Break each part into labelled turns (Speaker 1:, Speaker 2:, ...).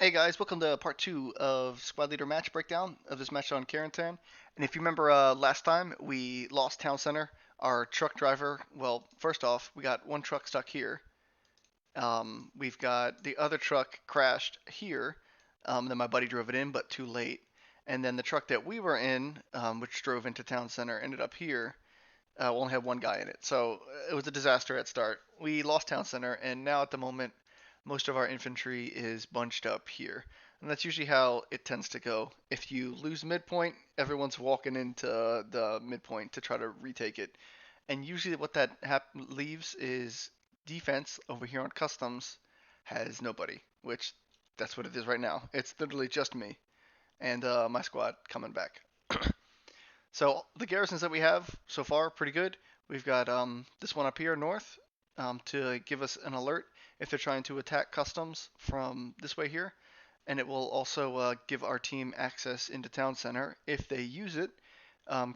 Speaker 1: Hey guys, welcome to part 2 of Squad Leader match breakdown of this match on Carentan. And if you remember last time, we lost Town Center. Our truck driver, well, first off, we got one truck stuck here. We've got the other truck crashed here. Then my buddy drove it in, but too late. And then the truck that we were in, which drove into Town Center, ended up here. We only had one guy in it. So it was a disaster at start. We lost Town Center, and now at the moment, most of our infantry is bunched up here. And that's usually how it tends to go. If you lose midpoint, everyone's walking into the midpoint to try to retake it. And usually what that leaves is defense over here on customs has nobody, which that's what it is right now. It's literally just me and my squad coming back. So the garrisons that we have so far are pretty good. We've got this one up here north to give us an alert if they're trying to attack customs from this way here, and it will also give our team access into town center if they use it,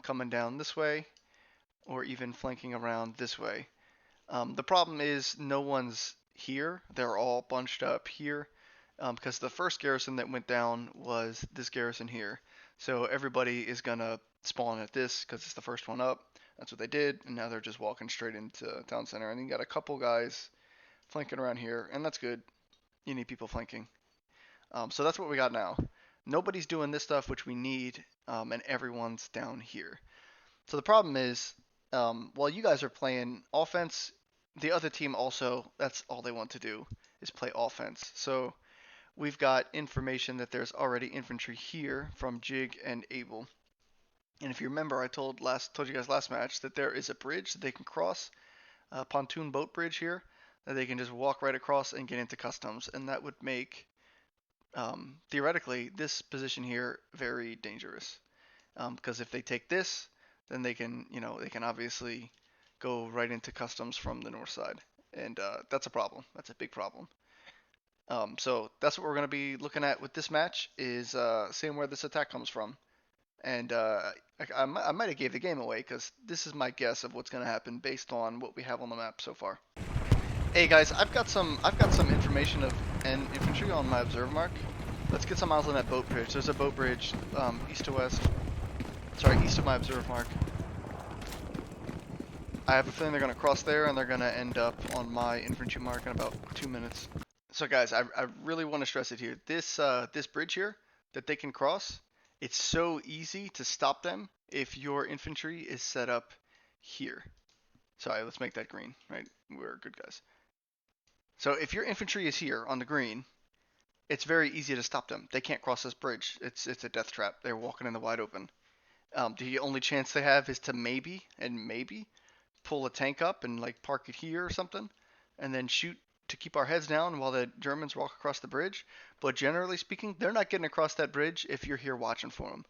Speaker 1: coming down this way or even flanking around this way. The problem is no one's here. They're all bunched up here because the first garrison that went down was this garrison here. So everybody is going to spawn at this because it's the first one up. That's what they did, and now they're just walking straight into town center. And you got a couple guys flanking around here, and that's good. You need people flanking. So that's what we got now. Nobody's doing this stuff which we need, and everyone's down here. So the problem is, while you guys are playing offense, the other team also, that's all they want to do is play offense. So we've got information that there's already infantry here from Jig and Abel. And if you remember, I told you guys last match that there is a bridge that they can cross, a pontoon boat bridge here, that they can just walk right across and get into customs, and that would make theoretically this position here very dangerous. Because if they take this, then they can, they can obviously go right into customs from the north side, and that's a problem. That's a big problem. So that's what we're going to be looking at with this match is seeing where this attack comes from. And I might have gave the game away because this is my guess of what's going to happen based on what we have on the map so far. Hey guys, I've got some information of an infantry on my observe mark. Let's get some eyes on that boat bridge. There's a boat bridge east to west. Sorry, east of my observe mark. I have a feeling they're going to cross there and they're going to end up on my infantry mark in about 2 minutes. So guys, I really want to stress it here. This bridge here that they can cross, it's so easy to stop them if your infantry is set up here. Sorry, let's make that green, right? We're good guys. So if your infantry is here on the green, it's very easy to stop them. They can't cross this bridge. It's a death trap. They're walking in the wide open. The only chance they have is to maybe pull a tank up and like park it here or something, and then shoot to keep our heads down while the Germans walk across the bridge. But generally speaking, they're not getting across that bridge if you're here watching for them.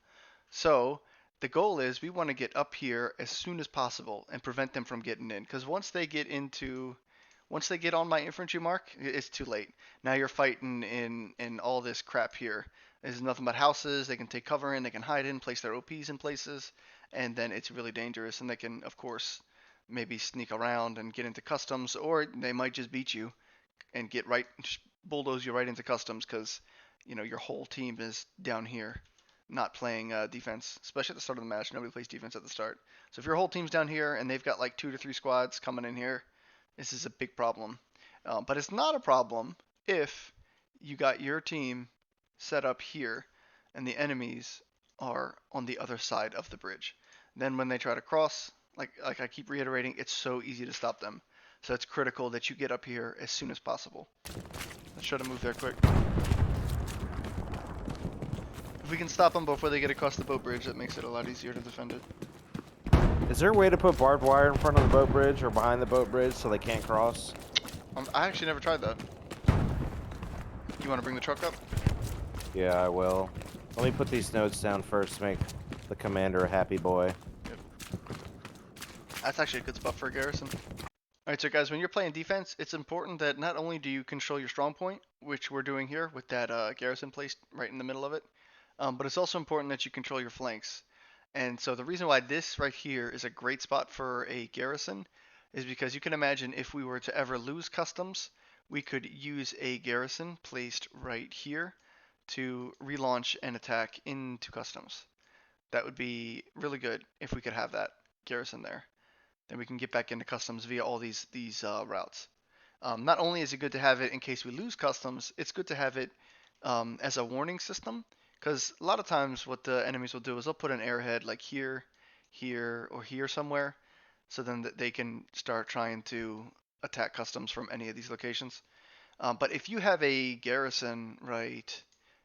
Speaker 1: So the goal is we want to get up here as soon as possible and prevent them from getting in. Because once they get on my infantry mark, it's too late. Now you're fighting in all this crap here. There's nothing but houses. They can take cover in. They can hide in, place their OPs in places, and then it's really dangerous. And they can, of course, maybe sneak around and get into customs, or they might just beat you and just bulldoze you right into customs because your whole team is down here not playing defense, especially at the start of the match. Nobody plays defense at the start. So if your whole team's down here and they've got like 2 to 3 squads coming in here, this is a big problem. But it's not a problem if you got your team set up here and the enemies are on the other side of the bridge. Then when they try to cross, like I keep reiterating, it's so easy to stop them. So it's critical that you get up here as soon as possible. Let's try to move there quick. If we can stop them before they get across the boat bridge, that makes it a lot easier to defend it.
Speaker 2: Is there a way to put barbed wire in front of the boat bridge or behind the boat bridge so they can't cross?
Speaker 1: I actually never tried that. You want to bring the truck up?
Speaker 2: Yeah, I will. Let me put these notes down first to make the commander a happy boy.
Speaker 1: Yep. That's actually a good spot for a garrison. Alright, so guys, when you're playing defense, it's important that not only do you control your strong point, which we're doing here with that garrison placed right in the middle of it, but it's also important that you control your flanks. And so the reason why this right here is a great spot for a garrison is because you can imagine if we were to ever lose customs, we could use a garrison placed right here to relaunch an attack into customs. That would be really good if we could have that garrison there. Then we can get back into customs via all these routes. Not only is it good to have it in case we lose customs, it's good to have it as a warning system. Because a lot of times what the enemies will do is they'll put an airhead like here, here, or here somewhere, so then that they can start trying to attack customs from any of these locations. But if you have a garrison right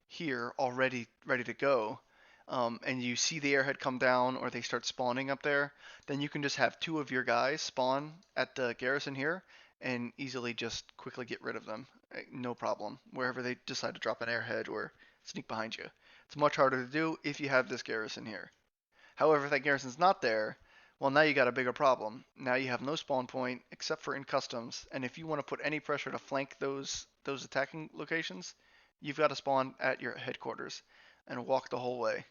Speaker 1: here already ready to go, and you see the airhead come down or they start spawning up there, then you can just have two of your guys spawn at the garrison here and easily just quickly get rid of them. No problem. Wherever they decide to drop an airhead or sneak behind you. It's much harder to do if you have this garrison here. However, if that garrison's not there, well, now you got a bigger problem. Now you have no spawn point except for in customs, and if you want to put any pressure to flank those attacking locations, you've got to spawn at your headquarters and walk the whole way,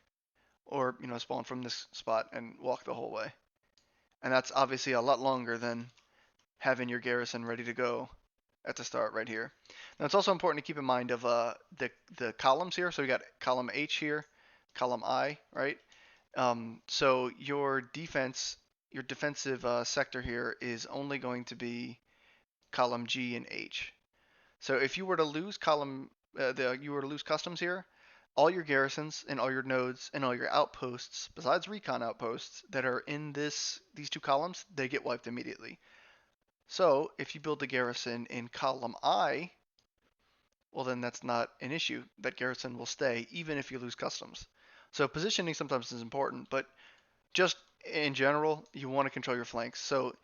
Speaker 1: or spawn from this spot and walk the whole way. And that's obviously a lot longer than having your garrison ready to go at the start right here. Now it's also important to keep in mind of the columns here. So we got column H here, column I, right? So your defensive sector here is only going to be column G and H. So if you were to lose you were to lose customs here, all your garrisons and all your nodes and all your outposts, besides recon outposts that are in these two columns, they get wiped immediately. So if you build a garrison in column I, well then that's not an issue. That garrison will stay even if you lose customs. So positioning sometimes is important, but just in general, you want to control your flanks. So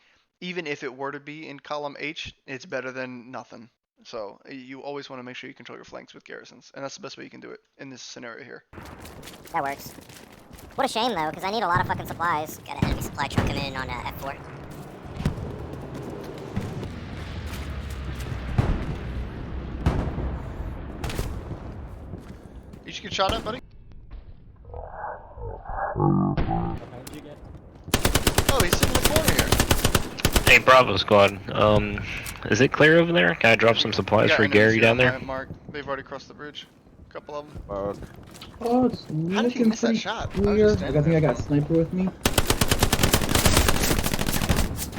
Speaker 1: even if it were to be in column H, it's better than nothing. So you always want to make sure you control your flanks with garrisons, and that's the best way you can do it in this scenario here.
Speaker 3: That works. What a shame, though, because I need a lot of fucking supplies. Got an enemy supply truck coming in on F4.
Speaker 1: You should get shot at, buddy. Oh, he's sitting in the corner here.
Speaker 4: Hey, Bravo Squad. Is it clear over there? Can I drop some supplies for Gary down there?
Speaker 1: Mark, they've already crossed the bridge. A couple of them.
Speaker 5: Oh, it's
Speaker 1: How did he
Speaker 5: looking
Speaker 1: miss that
Speaker 5: pretty
Speaker 1: shot?
Speaker 5: clear. I think I got a sniper with me.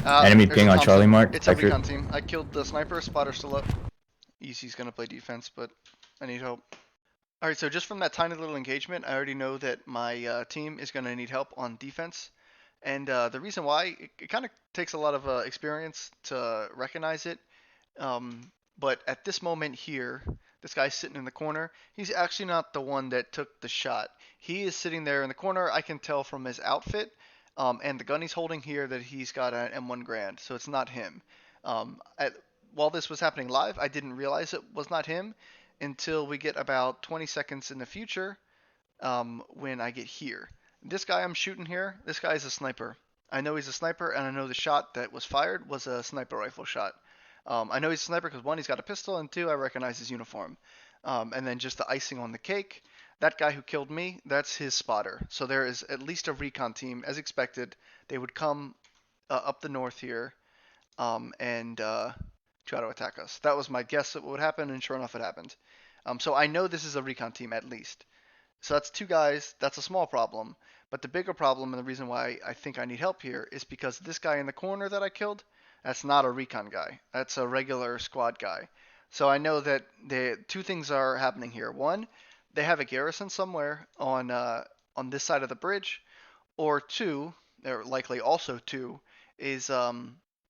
Speaker 6: Enemy ping on Charlie Mark.
Speaker 1: It's a recon team. I killed the sniper. Spotter's still up. EC's gonna play defense, but I need help. Alright, so just from that tiny little engagement, I already know that my team is gonna need help on defense. And the reason why, it kind of takes a lot of experience to recognize it. But at this moment here, this guy's sitting in the corner. He's actually not the one that took the shot. He is sitting there in the corner. I can tell from his outfit and the gun he's holding here that he's got an M1 Grand, so it's not him. While this was happening live, I didn't realize it was not him until we get about 20 seconds in the future when I get here. This guy I'm shooting here, this guy is a sniper. I know he's a sniper, and I know the shot that was fired was a sniper rifle shot. I know he's a sniper because one, he's got a pistol, and two, I recognize his uniform. And then just the icing on the cake, that guy who killed me, that's his spotter. So there is at least a recon team, as expected. They would come up the north here and try to attack us. That was my guess that would happen, and sure enough, it happened. So I know this is a recon team at least. So that's two guys. That's a small problem. But the bigger problem, and the reason why I think I need help here, is because this guy in the corner that I killed, that's not a recon guy. That's a regular squad guy. So I know that two things are happening here. One, they have a garrison somewhere on this side of the bridge, or two, or likely also two, is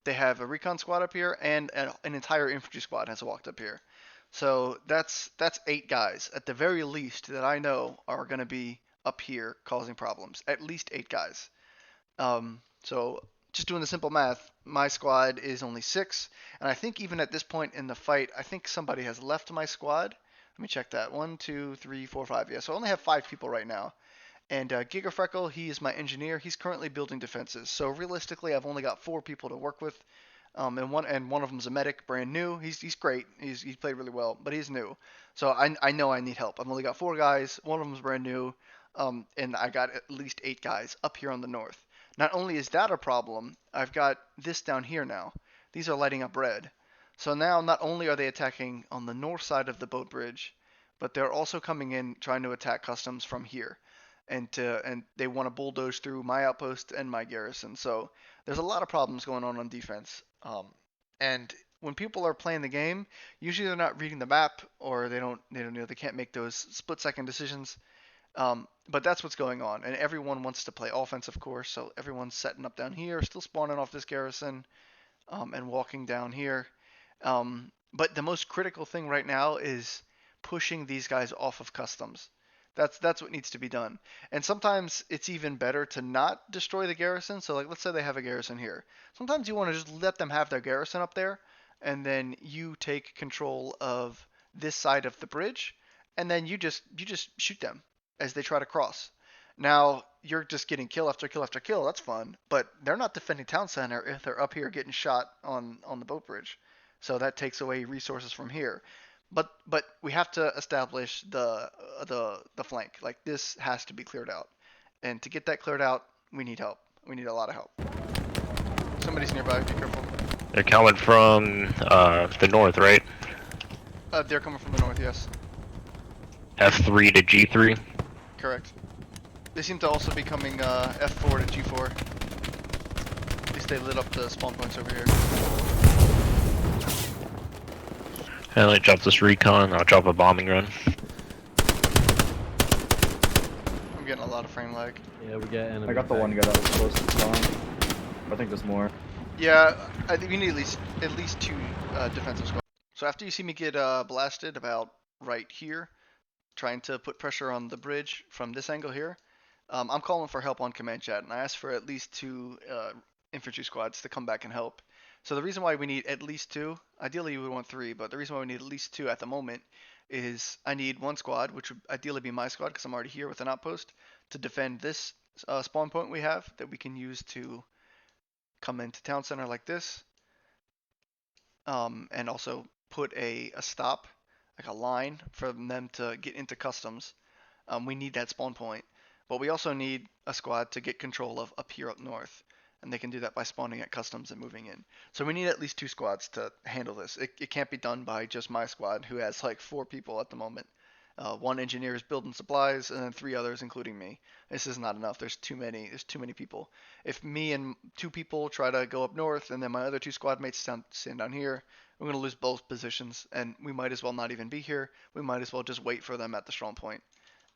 Speaker 1: they have a recon squad up here and an entire infantry squad has walked up here. So that's 8 guys at the very least that I know are going to be up here causing problems. At least 8 guys. So just doing the simple math, my squad is only 6, and I think even at this point in the fight, I think somebody has left my squad. Let me check that. 1, 2, 3, 4, 5. Yeah, so I only have 5 people right now. And Gigafreckle, he is my engineer. He's currently building defenses. So realistically, I've only got 4 people to work with. And one of them's a medic, brand new. He's great. He's played really well, but he's new. So I know I need help. I've only got 4 guys. One of them's brand new, and I got at least 8 guys up here on the north. Not only is that a problem, I've got this down here now. These are lighting up red. So now not only are they attacking on the north side of the boat bridge, but they're also coming in trying to attack customs from here, and they want to bulldoze through my outpost and my garrison. So there's a lot of problems going on defense. And when people are playing the game, usually they're not reading the map, or they can't make those split-second decisions. But that's what's going on, and everyone wants to play offense, of course. So everyone's setting up down here, still spawning off this garrison, and walking down here. But the most critical thing right now is pushing these guys off of customs. That's what needs to be done. And sometimes it's even better to not destroy the garrison. So like, let's say they have a garrison here. Sometimes you want to just let them have their garrison up there, and then you take control of this side of the bridge, and then you just shoot them as they try to cross. Now you're just getting kill after kill after kill. That's fun, but they're not defending town center if they're up here getting shot on the boat bridge. So that takes away resources from here. But we have to establish the flank. Like, this has to be cleared out, and to get that cleared out, we need help. We need a lot of help. Somebody's nearby. Be careful.
Speaker 4: They're coming from the north, right?
Speaker 1: They're coming from the north. Yes.
Speaker 4: F3 to G3.
Speaker 1: Correct. They seem to also be coming F4 to G4. At least they lit up the spawn points over here.
Speaker 4: And I drop this recon. I'll drop a bombing run.
Speaker 1: I'm getting a lot of frame lag.
Speaker 7: Yeah, we get enemy.
Speaker 6: I got the one guy that was close to spawn. I think there's more.
Speaker 1: Yeah, I think we need at least two defensive squads. So after you see me get blasted about right here, trying to put pressure on the bridge from this angle here, I'm calling for help on command chat, and I asked for at least two infantry squads to come back and help. So the reason why we need at least two, ideally you would want three, but the reason why we need at least two at the moment is I need one squad, which would ideally be my squad because I'm already here with an outpost, to defend this spawn point we have that we can use to come into town center like this, and also put a stop, like a line for them to get into customs. We need that spawn point, but we also need a squad to get control of up here up north, and they can do that by spawning at customs and moving in. So we need at least two squads to handle this. It can't be done by just my squad, who has like 4 people at the moment. One engineer is building supplies, and then 3 others, including me. This is not enough. There's too many people. If me and 2 people try to go up north, and then my other 2 squad mates stand down here, we're going to lose both positions, and we might as well not even be here. We might as well just wait for them at the strong point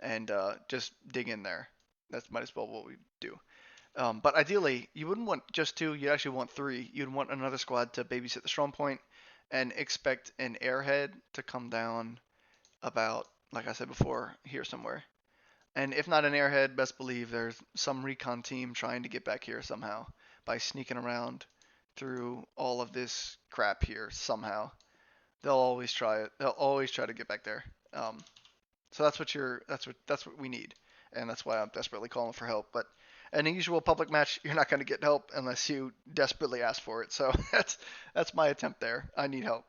Speaker 1: and just dig in there. That might as well what we do. But ideally, you wouldn't want just 2. You'd actually want 3. You'd want another squad to babysit the strong point and expect an airhead to come down about, like I said before, here somewhere. And if not an airhead, best believe there's some recon team trying to get back here somehow by sneaking around through all of this crap here somehow. They'll always try it. They'll always try to get back there. So that's what we need, and that's why I'm desperately calling for help. But in a usual public match, you're not going to get help unless you desperately ask for it. So that's my attempt there. I need help.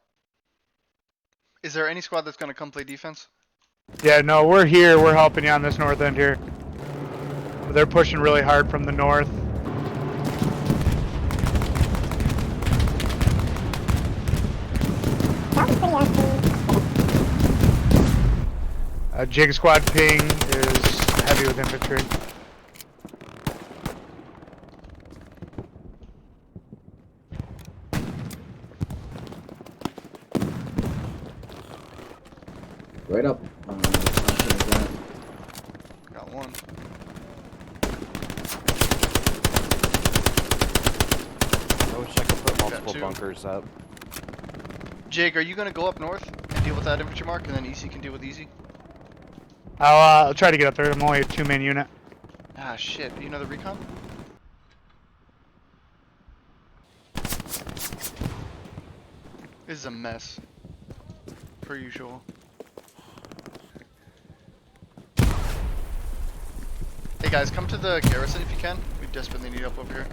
Speaker 1: Is there any squad that's going to come play defense?
Speaker 8: Yeah, no, we're here. We're helping you on this north end here. They're pushing really hard from the north. Jig squad ping is heavy with infantry.
Speaker 5: Right up.
Speaker 1: Got one.
Speaker 2: I wish I could put multiple
Speaker 1: 2.
Speaker 2: bunkers up.
Speaker 1: Jake, are you going to go up north and deal with that infantry mark, and then EC can deal with easy?
Speaker 8: I'll try to get up there. I'm only a 2-man unit.
Speaker 1: Ah, shit. Do you know the recon? This is a mess. Per usual. Hey guys, come to the garrison if you can. We desperately need help over here.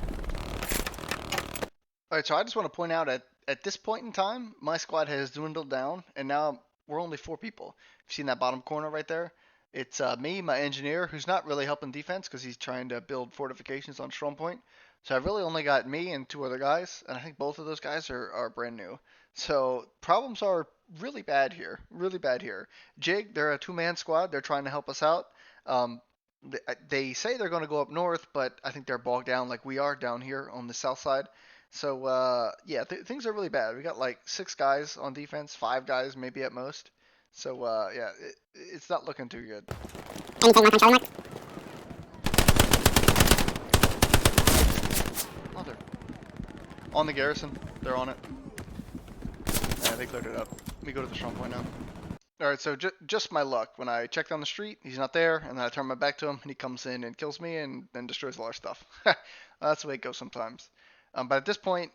Speaker 1: Alright, so I just want to point out at this point in time, my squad has dwindled down, and now we're only 4 people. You've seen that bottom corner right there? It's me, my engineer, who's not really helping defense because he's trying to build fortifications on strong point. So I've really only got me and 2 other guys, and I think both of those guys are brand new. So problems are really bad here. Really bad here. Jig, they're a two-man squad. They're trying to help us out. Um, they say they're going to go up north, but I think they're bogged down like we are down here on the south side. So yeah, things are really bad. We got like 6 guys on defense, 5 guys maybe at most. So yeah, it's not looking too good. Mother. On the garrison, they're on it. Yeah, they cleared it up. We go to the strong point now. Alright, so just my luck. When I check down the street, he's not there, and then I turn my back to him, and he comes in and kills me, and then destroys all our stuff. That's the way it goes sometimes. But at this point,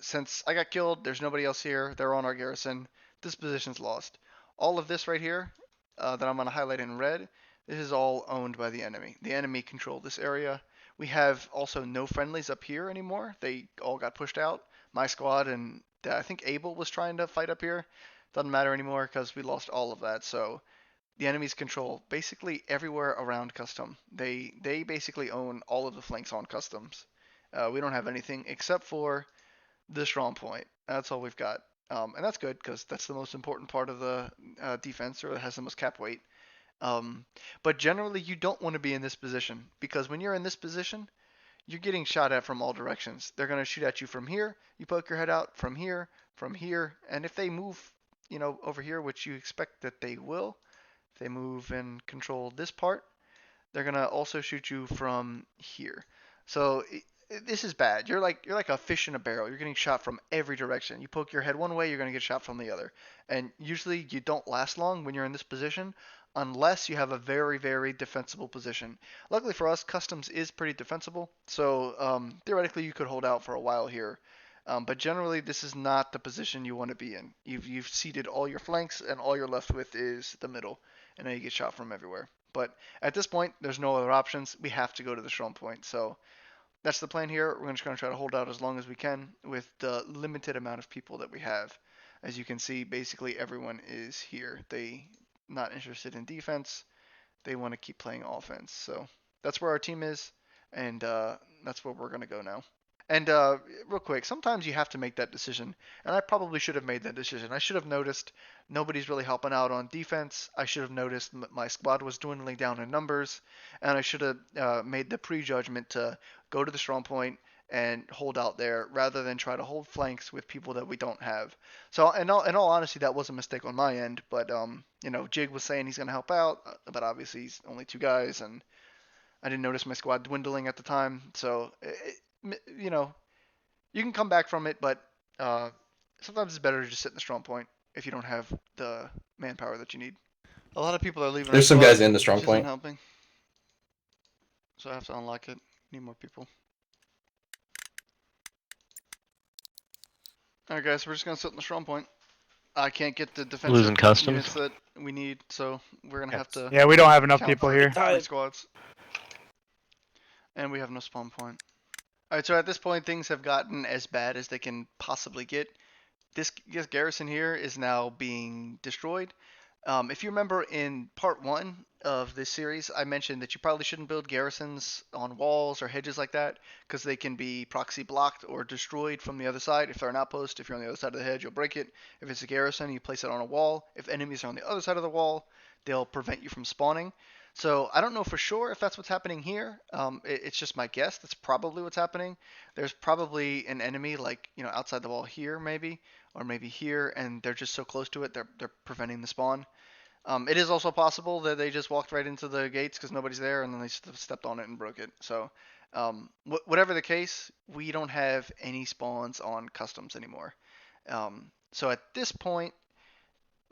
Speaker 1: since I got killed, there's nobody else here. They're on our garrison. This position's lost. All of this right here, that I'm going to highlight in red, this is all owned by the enemy. The enemy control this area. We have also no friendlies up here anymore. They all got pushed out. My squad and I think Abel was trying to fight up here. Doesn't matter anymore because we lost all of that. So the enemies control basically everywhere around custom. They basically own all of the flanks on customs. We don't have anything except for the strong point. That's all we've got. And that's good because that's the most important part of the defense, or it has the most cap weight. But generally, you don't want to be in this position because when you're in this position, you're getting shot at from all directions. They're going to shoot at you from here. You poke your head out from here, and if they move, over here, which you expect that they will, if they move and control this part, they're going to also shoot you from here. So this is bad. You're like a fish in a barrel. You're getting shot from every direction. You poke your head one way, you're going to get shot from the other. And usually you don't last long when you're in this position unless you have a very, very defensible position. Luckily for us, customs is pretty defensible, so theoretically you could hold out for a while here. But generally, this is not the position you want to be in. You've seeded all your flanks, and all you're left with is the middle, and then you get shot from everywhere. But at this point, there's no other options. We have to go to the strong point. So that's the plan here. We're just going to try to hold out as long as we can with the limited amount of people that we have. As you can see, basically everyone is here. They not interested in defense. They want to keep playing offense. So that's where our team is, and that's where we're going to go now. And real quick, sometimes you have to make that decision, and I probably should have made that decision. I should have noticed nobody's really helping out on defense. I should have noticed my squad was dwindling down in numbers, and I should have made the prejudgment to go to the strong point and hold out there rather than try to hold flanks with people that we don't have. So in all honesty, that was a mistake on my end. But Jig was saying he's going to help out, but obviously he's only 2 guys, and I didn't notice my squad dwindling at the time. So you can come back from it, but sometimes it's better to just sit in the strong point if you don't have the manpower that you need. A lot of people are leaving our
Speaker 5: There's some
Speaker 1: squad,
Speaker 5: guys in the strong
Speaker 1: which isn't
Speaker 5: point.
Speaker 1: helping. So I have to unlock it. Need more people. Alright guys, we're just gonna sit in the strong point. I can't get the defensive
Speaker 4: Losing customs.
Speaker 1: units that we need, so we're gonna have to
Speaker 8: Yeah, we don't have enough
Speaker 1: count
Speaker 8: people
Speaker 1: for
Speaker 8: here.
Speaker 1: 3 squads. And we have no spawn point. Alright, so at this point things have gotten as bad as they can possibly get. This garrison here is now being destroyed. If you remember in part 1 of this series, I mentioned that you probably shouldn't build garrisons on walls or hedges like that because they can be proxy blocked or destroyed from the other side. If they're an outpost, if you're on the other side of the hedge, you'll break it. If it's a garrison, you place it on a wall. If enemies are on the other side of the wall, they'll prevent you from spawning. So I don't know for sure if that's what's happening here. It's just my guess. That's probably what's happening. There's probably an enemy like outside the wall here maybe, or maybe here, and they're just so close to it they're preventing the spawn. It is also possible that they just walked right into the gates because nobody's there, and then they stepped on it and broke it. So whatever the case, we don't have any spawns on customs anymore. So at this point,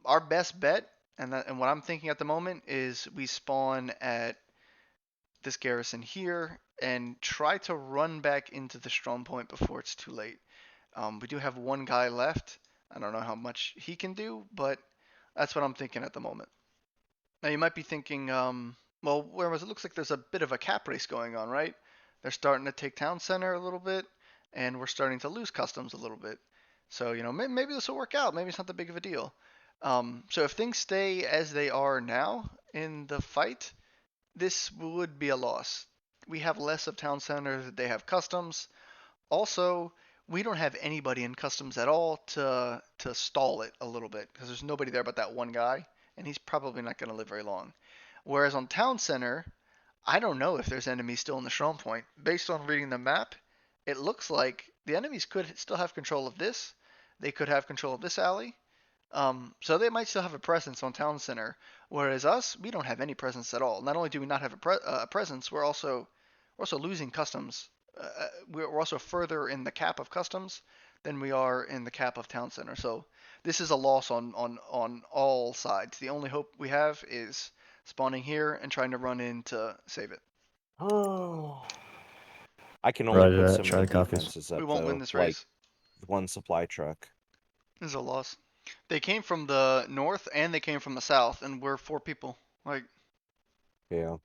Speaker 1: our best bet, and what I'm thinking at the moment, is we spawn at this garrison here and try to run back into the strong point before it's too late. We do have 1 guy left. I don't know how much he can do, but that's what I'm thinking at the moment. Now you might be thinking, well, whereas it looks like there's a bit of a cap race going on, right? They're starting to take town center a little bit, and we're starting to lose customs a little bit. So maybe this will work out. Maybe it's not that big of a deal. So if things stay as they are now in the fight, this would be a loss. We have less of town center. They have customs. Also, we don't have anybody in customs at all to stall it a little bit because there's nobody there but that one guy, and he's probably not going to live very long. Whereas on town center, I don't know if there's enemies still in the strong point. Based on reading the map, it looks like the enemies could still have control of this. They could have control of this alley. So they might still have a presence on town center. Whereas us, we don't have any presence at all. Not only do we not have a presence, we're also losing customs. We're also further in the cap of customs than we are in the cap of town center. So this is a loss on all sides. The only hope we have is spawning here and trying to run in to save it.
Speaker 2: Oh. I can only
Speaker 6: Roger
Speaker 2: put
Speaker 6: that,
Speaker 2: so many
Speaker 6: Charlie copies.
Speaker 2: defenses up,
Speaker 1: We won't
Speaker 2: though,
Speaker 1: win this
Speaker 2: like
Speaker 1: race.
Speaker 2: one supply truck.
Speaker 1: This is a loss. They came from the north and they came from the south, and we're 4 people. Like,
Speaker 2: Yeah.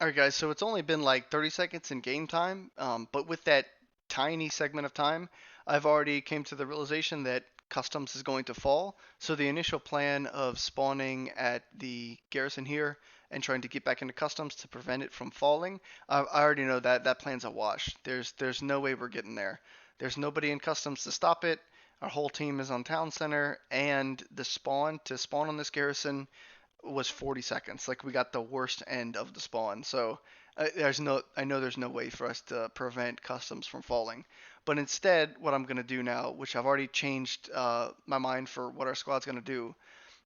Speaker 1: alright guys, so it's only been like 30 seconds in game time, but with that tiny segment of time, I've already came to the realization that customs is going to fall. So the initial plan of spawning at the garrison here and trying to get back into customs to prevent it from falling, I already know that that plan's a wash. There's no way we're getting there. There's nobody in customs to stop it. Our whole team is on town center, and the spawn on this garrison was 40 seconds. Like, we got the worst end of the spawn. So I know there's no way for us to prevent customs from falling. But instead, what I'm going to do now, which I've already changed my mind for what our squad's going to do,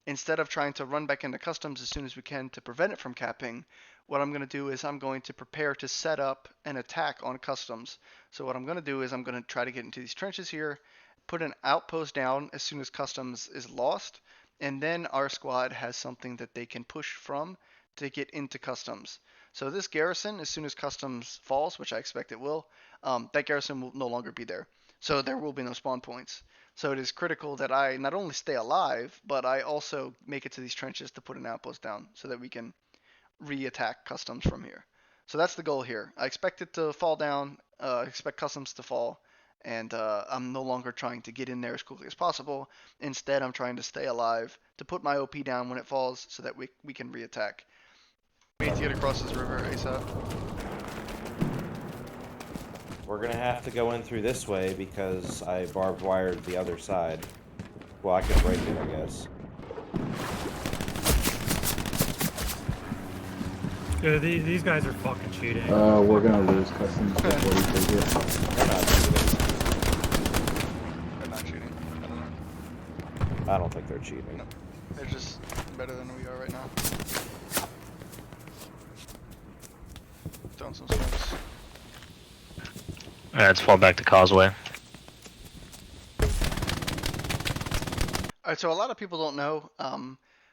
Speaker 1: instead of trying to run back into customs as soon as we can to prevent it from capping, what I'm going to do is I'm going to prepare to set up an attack on customs. So what I'm going to do is I'm going to try to get into these trenches here, put an outpost down as soon as customs is lost, and then our squad has something that they can push from to get into customs. So this garrison, as soon as customs falls, which I expect it will, that garrison will no longer be there. So there will be no spawn points. So it is critical that I not only stay alive, but I also make it to these trenches to put an outpost down so that we can re-attack customs from here. So that's the goal here. I expect it to fall down. I expect customs to fall. And I'm no longer trying to get in there as quickly as possible. Instead, I'm trying to stay alive to put my OP down when it falls so that we can re-attack. We need to get across this river ASAP.
Speaker 2: We're gonna have to go in through this way because I barbed wired the other side. Well, I could break it, I guess.
Speaker 7: Yeah, these guys are fucking cheating.
Speaker 5: We're gonna lose customs before we take it.
Speaker 1: They're not cheating. I don't know.
Speaker 2: I don't think they're cheating.
Speaker 1: No. They're just better than we are right now. Throwing some smokes.
Speaker 4: Alright, let's fall back to Causeway.
Speaker 1: Alright, so a lot of people don't know,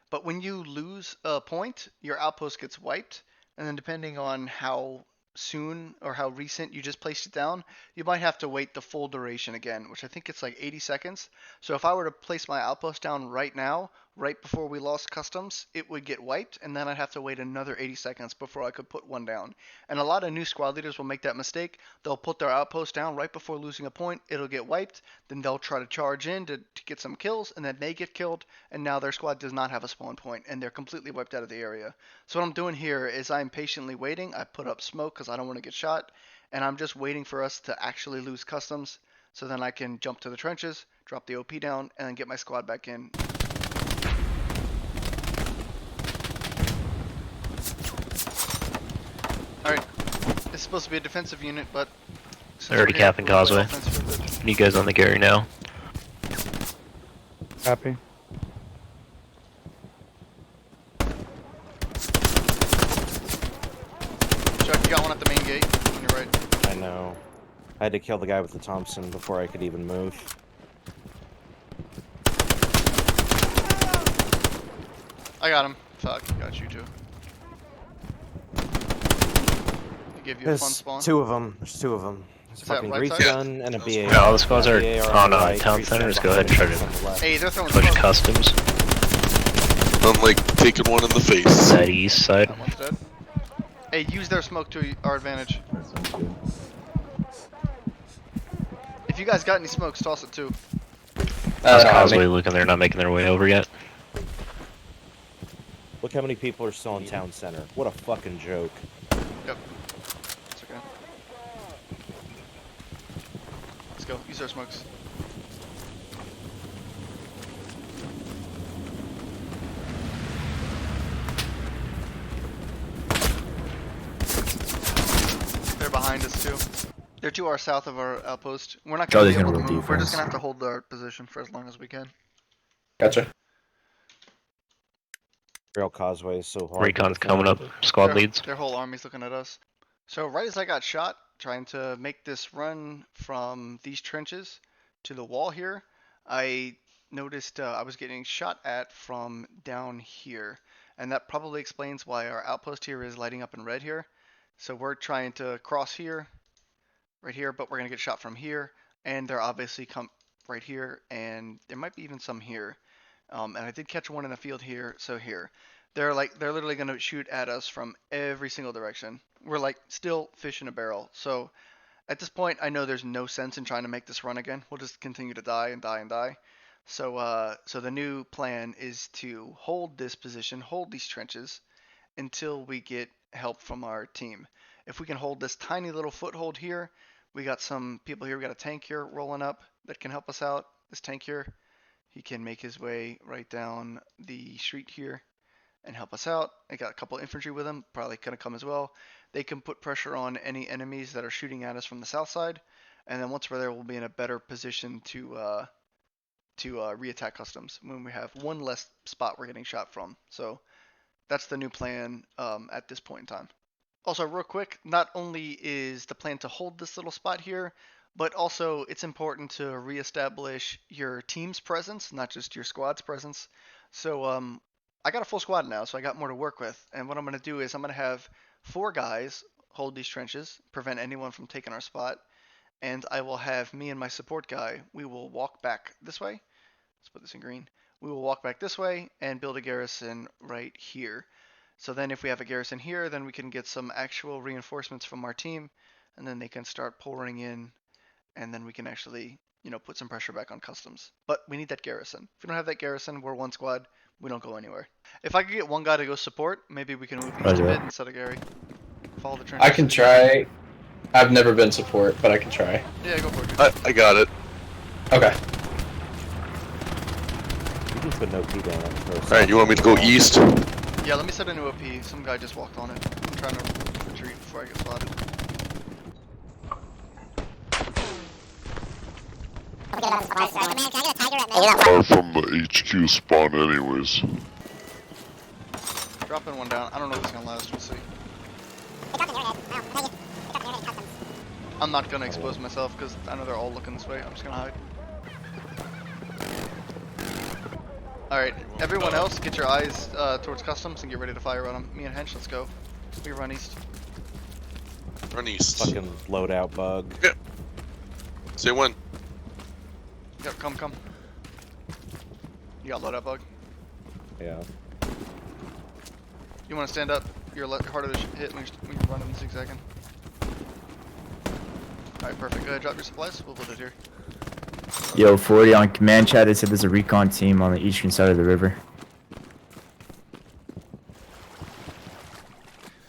Speaker 1: but when you lose a point, your outpost gets wiped, and then depending on how soon or how recent you just placed it down, you might have to wait the full duration again, which I think it's like 80 seconds. So if I were to place my outpost down right now, right before we lost customs, it would get wiped, and then I'd have to wait another 80 seconds before I could put one down. And a lot of new squad leaders will make that mistake. They'll put their outpost down right before losing a point, it'll get wiped, then they'll try to charge in to get some kills, and then they get killed, and now their squad does not have a spawn point, and they're completely wiped out of the area. So what I'm doing here is I'm patiently waiting. I put up smoke because I don't want to get shot, and I'm just waiting for us to actually lose customs, so then I can jump to the trenches, drop the OP down, and then get my squad back in. Alright, it's supposed to be a defensive unit, but
Speaker 4: They're already capping Causeway. You guys on the Gary now?
Speaker 8: Happy.
Speaker 1: Chuck, you got one at the main gate on your right.
Speaker 2: I know. I had to kill the guy with the Thompson before I could even move.
Speaker 1: I got him. Fuck, got you too. Give you a fun
Speaker 2: There's
Speaker 1: spawn.
Speaker 2: two of them. There's two of them. There's a
Speaker 1: Is that
Speaker 2: fucking
Speaker 1: right
Speaker 2: grease
Speaker 1: side?
Speaker 2: gun and a BAR.
Speaker 4: Yeah, all the squads are
Speaker 2: BAR
Speaker 4: on
Speaker 2: the right,
Speaker 4: town
Speaker 2: grease
Speaker 4: center.
Speaker 2: gun
Speaker 4: Just go ahead and try
Speaker 2: behind
Speaker 4: to
Speaker 2: on the left.
Speaker 1: Hey, they're throwing
Speaker 4: push
Speaker 1: smoke.
Speaker 4: customs.
Speaker 9: I'm like taking one in the face.
Speaker 4: That east side.
Speaker 1: That one's dead. Hey, use their smoke to our advantage.
Speaker 5: That sounds good.
Speaker 1: If you guys got any smokes, toss it too.
Speaker 4: How's Causeway looking? They're not making their way over yet.
Speaker 2: Look how many people are still in town center. What a fucking joke.
Speaker 1: Yep. go. Use our smokes. They're behind us too. They're to our south of our outpost. We're not gonna be able to move. We're just gonna have to hold our position for as long as we can.
Speaker 10: Gotcha.
Speaker 2: Rail causeway is so hard.
Speaker 4: Recon's coming up. Squad leads.
Speaker 1: Their whole army's looking at us. So right as I got shot, trying to make this run from these trenches to the wall here, I noticed I was getting shot at from down here. And that probably explains why our outpost here is lighting up in red here. So we're trying to cross here, right here, but we're going to get shot from here. And they're obviously come right here, and there might be even some here. And I did catch one in the field here, so here. They're literally going to shoot at us from every single direction. We're like still fish in a barrel. So at this point, I know there's no sense in trying to make this run again. We'll just continue to die and die and die. So the new plan is to hold this position, hold these trenches until we get help from our team. If we can hold this tiny little foothold here, we got some people here. We got a tank here rolling up that can help us out. This tank here, he can make his way right down the street here and help us out. I got a couple infantry with him, probably gonna come as well. They can put pressure on any enemies that are shooting at us from the south side, and then once we're there, we'll be in a better position to re-attack customs when we have one less spot we're getting shot from. So that's the new plan at this point in time. Also, real quick, not only is the plan to hold this little spot here, but also it's important to reestablish your team's presence, not just your squad's presence. So I got a full squad now, so I got more to work with. And what I'm going to do is I'm going to have 4 guys hold these trenches, prevent anyone from taking our spot. And I will have me and my support guy, we will walk back this way. Let's put this in green. We will walk back this way and build a garrison right here. So then if we have a garrison here, then we can get some actual reinforcements from our team, and then they can start pouring in, and then we can actually, put some pressure back on customs. But we need that garrison. If we don't have that garrison, we're one squad, we don't go anywhere. If I could get one guy to go support, maybe we can move east a bit instead of Gary. Follow the trenches.
Speaker 10: I can try. I've never been support, but I can try.
Speaker 1: Yeah, go for it.
Speaker 9: I got it.
Speaker 10: Okay.
Speaker 2: You can put no key down it first.
Speaker 9: Alright, you want me to go east?
Speaker 1: Yeah, let me set a new OP. Some guy just walked on it. I'm trying to retreat before I get spotted.
Speaker 9: Far from the HQ spawn anyways.
Speaker 1: Dropping one down. I don't know if it's gonna last. We'll see. I'm not gonna expose myself because I know they're all looking this way. I'm just gonna hide. Alright, everyone else, get your eyes towards customs and get ready to fire on them. Me and Hench, let's go. We run east.
Speaker 9: Run east.
Speaker 2: Fucking loadout bug.
Speaker 9: Yeah. Say when.
Speaker 1: Yep, come. You got loadout bug.
Speaker 2: Yeah.
Speaker 1: You want to stand up? You're harder to hit when you're running zigzagging. Alright, perfect. Go ahead, drop your supplies. We'll build it here.
Speaker 5: Yo, 40 on command chat. They said there's a recon team on the eastern side of the river.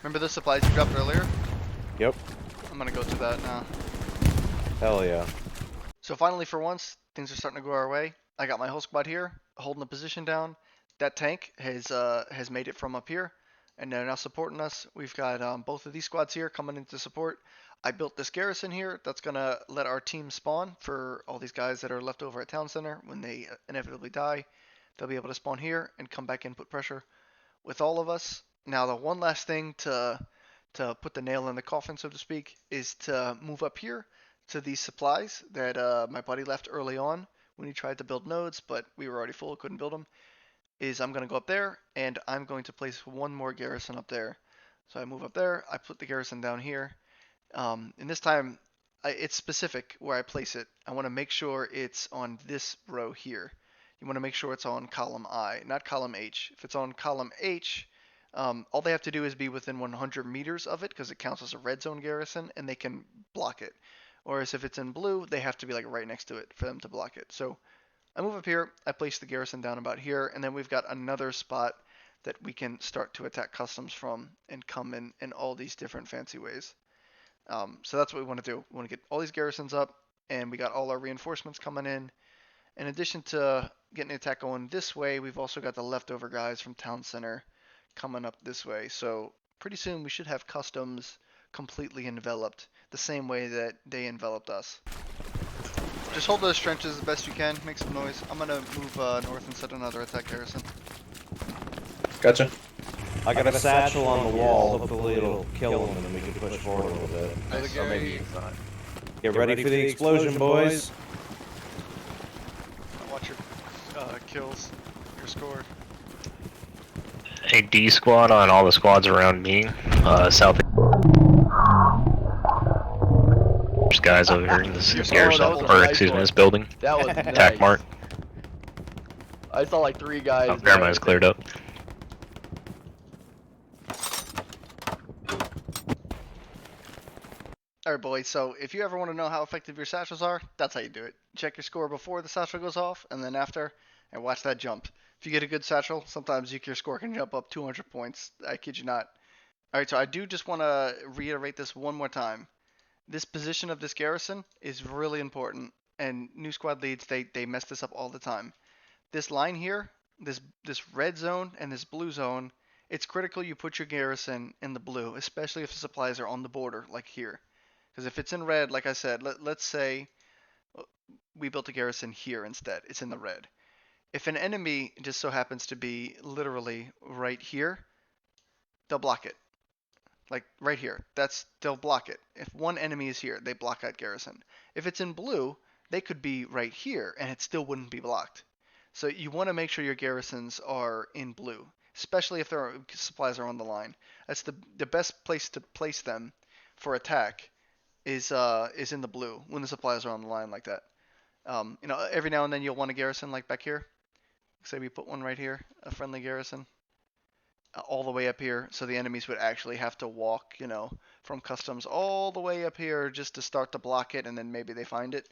Speaker 1: Remember the supplies you dropped earlier?
Speaker 2: Yep.
Speaker 1: I'm gonna go to that now.
Speaker 2: Hell yeah.
Speaker 1: So finally, for once, things are starting to go our way. I got my whole squad here, holding the position down. That tank has made it from up here, and they're now supporting us. We've got both of these squads here coming into support. I built this garrison here that's gonna let our team spawn for all these guys that are left over at town center. When they inevitably die, they'll be able to spawn here and come back and put pressure with all of us. Now the one last thing to put the nail in the coffin, so to speak, is to move up here to these supplies that my buddy left early on when he tried to build nodes, but we were already full, couldn't build them. I'm going to go up there, and I'm going to place one more garrison up there. So I move up there, I put the garrison down here, and this time it's specific where I place it. I want to make sure it's on this row here. You want to make sure it's on column I, not column H. If it's on column H, all they have to do is be within 100 meters of it because it counts as a red zone garrison, and they can block it. Whereas if it's in blue, they have to be like right next to it for them to block it. So I move up here, I place the garrison down about here, and then we've got another spot that we can start to attack customs from and come in all these different fancy ways. So that's what we want to do. We want to get all these garrisons up, and we got all our reinforcements coming in. In addition to getting the attack going this way, we've also got the leftover guys from town center coming up this way. So pretty soon we should have customs completely enveloped the same way that they enveloped us. Just hold those trenches as best you can, make some noise. I'm gonna move north and set another attack garrison.
Speaker 10: Gotcha.
Speaker 2: I got a satchel on the wall. Hopefully it'll kill him and we can push forward a little bit.
Speaker 6: Or maybe it's not.
Speaker 2: Get ready for the explosion, boys.
Speaker 1: Watch your kills, your score.
Speaker 4: A D squad on all the squads around me. South. There's guys over here in this garrison,
Speaker 6: that was a
Speaker 4: or
Speaker 6: nice
Speaker 4: excuse me,
Speaker 6: one.
Speaker 4: this building.
Speaker 6: That was
Speaker 4: Attack
Speaker 6: nice.
Speaker 4: mark.
Speaker 6: I saw like 3 guys.
Speaker 4: Oh, Paramount's cleared up.
Speaker 1: Alright boys, so if you ever want to know how effective your satchels are, that's how you do it. Check your score before the satchel goes off, and then after, and watch that jump. If you get a good satchel, sometimes your score can jump up 200 points. I kid you not. Alright, so I do just want to reiterate this one more time. This position of this garrison is really important, and new squad leads, they mess this up all the time. This line here, this red zone and this blue zone, it's critical you put your garrison in the blue, especially if the supplies are on the border, like here. Because if it's in red, like I said, let's say we built a garrison here instead. It's in the red. If an enemy just so happens to be literally right here, they'll block it. Like right here. They'll block it. If one enemy is here, they block that garrison. If it's in blue, they could be right here and it still wouldn't be blocked. So you want to make sure your garrisons are in blue, especially if their supplies are on the line. That's the best place to place them for attack is in the blue when the supplies are on the line like that. Every now and then you'll want a garrison like back here. Say we put one right here, a friendly garrison, all the way up here, so the enemies would actually have to walk, from customs all the way up here just to start to block it, and then maybe they find it.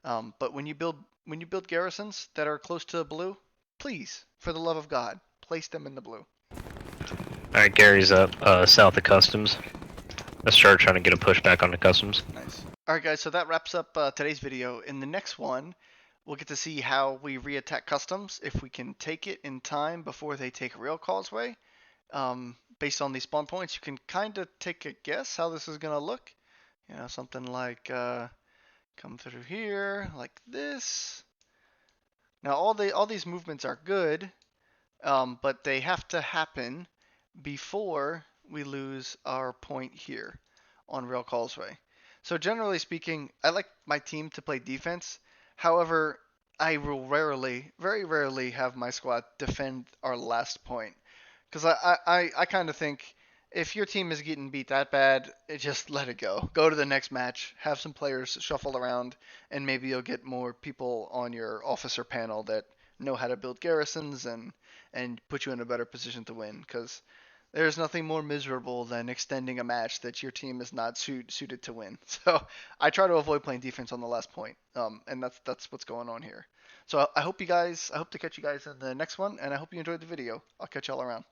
Speaker 1: But when you build garrisons that are close to blue, please, for the love of God, place them in the blue.
Speaker 4: Alright, Gary's up south of customs. Let's start trying to get a pushback on the customs.
Speaker 1: Nice. Alright guys, so that wraps up today's video. In the next one, we'll get to see how we re-attack customs, if we can take it in time before they take Rail Causeway. Based on these spawn points, you can kind of take a guess how this is going to look. Something like come through here, like this. Now all these movements are good, but they have to happen before we lose our point here on Rail Causeway. So generally speaking, I like my team to play defense. However, I will very rarely have my squad defend our last point. Because I kind of think if your team is getting beat that bad, just let it go. Go to the next match, have some players shuffle around, and maybe you'll get more people on your officer panel that know how to build garrisons and put you in a better position to win. Because there's nothing more miserable than extending a match that your team is not suited to win. So I try to avoid playing defense on the last point, and that's what's going on here. So I hope to catch you guys in the next one, and I hope you enjoyed the video. I'll catch y'all around.